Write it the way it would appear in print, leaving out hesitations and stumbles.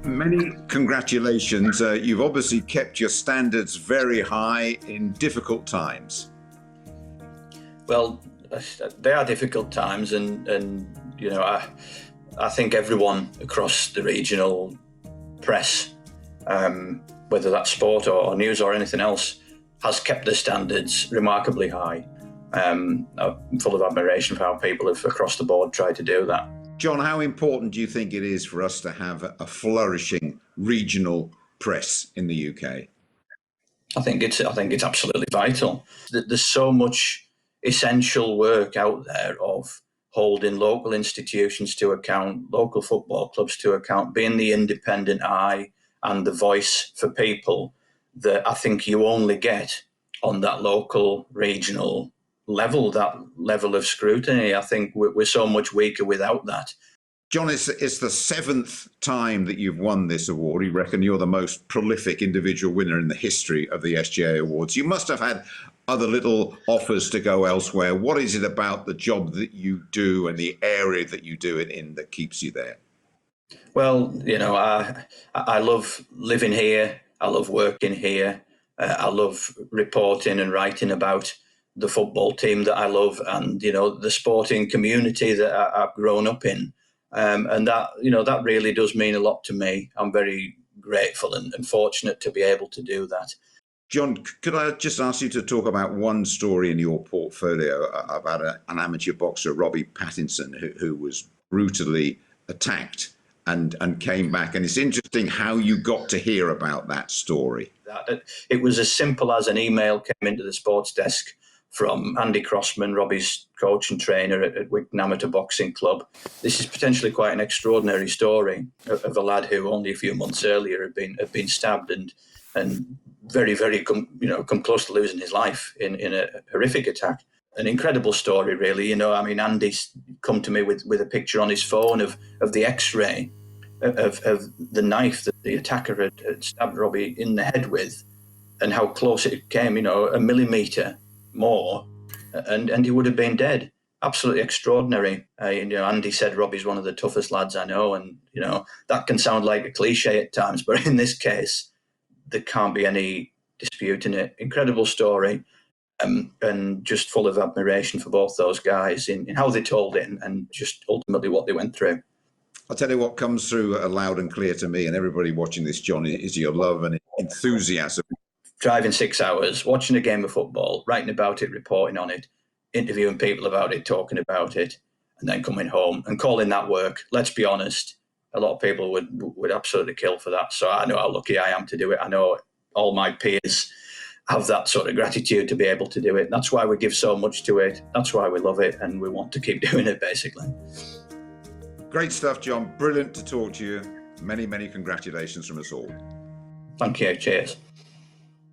Many congratulations. You've obviously kept your standards very high in difficult times. Well, they are difficult times, and I think everyone across the regional press, whether that's sport or news or anything else, has kept the standards remarkably high. I'm full of admiration for how people have across the board tried to do that. John, how important do you think it is for us to have a flourishing regional press in the UK? I think it's absolutely vital. There's so much essential work out there of holding local institutions to account, local football clubs to account, being the independent eye and the voice for people that I think you only get on that local, regional level, that level of scrutiny. I think we're so much weaker without that. John, it's the seventh time that you've won this award. You reckon you're the most prolific individual winner in the history of the SJA Awards. You must have had other little offers to go elsewhere. What is it about the job that you do and the area that you do it in that keeps you there? Well, I love living here. I love working here. I love reporting and writing about the football team that I love, and the sporting community that I've grown up in. And that really does mean a lot to me. I'm very grateful and fortunate to be able to do that. John, could I just ask you to talk about one story in your portfolio about an amateur boxer, Robbie Pattinson, who was brutally attacked and came back? And it's interesting how you got to hear about that story. It was as simple as an email came into the sports desk from Andy Crossman, Robbie's coach and trainer at Wigton Amateur Boxing Club. This is potentially quite an extraordinary story of a lad who only a few months earlier had been stabbed and very, very come close to losing his life in a horrific attack. An incredible story, really. Andy's come to me with a picture on his phone of the X-ray of the knife that the attacker had stabbed Robbie in the head with, and how close it came. A millimetre more, and he would have been dead. Absolutely extraordinary. Andy said Robbie's one of the toughest lads I know, and that can sound like a cliche at times, but in this case, there can't be any disputing it. Incredible story, and just full of admiration for both those guys in how they told it and just ultimately what they went through. I'll tell you what comes through loud and clear to me and everybody watching this, John, is your love and enthusiasm. Driving 6 hours, watching a game of football, writing about it, reporting on it, interviewing people about it, talking about it, and then coming home and calling that work. Let's be honest, a lot of people would absolutely kill for that. So I know how lucky I am to do it. I know all my peers have that sort of gratitude to be able to do it. That's why we give so much to it. That's why we love it, and we want to keep doing it, basically. Great stuff, John. Brilliant to talk to you. Many, many congratulations from us all. Thank you. Cheers.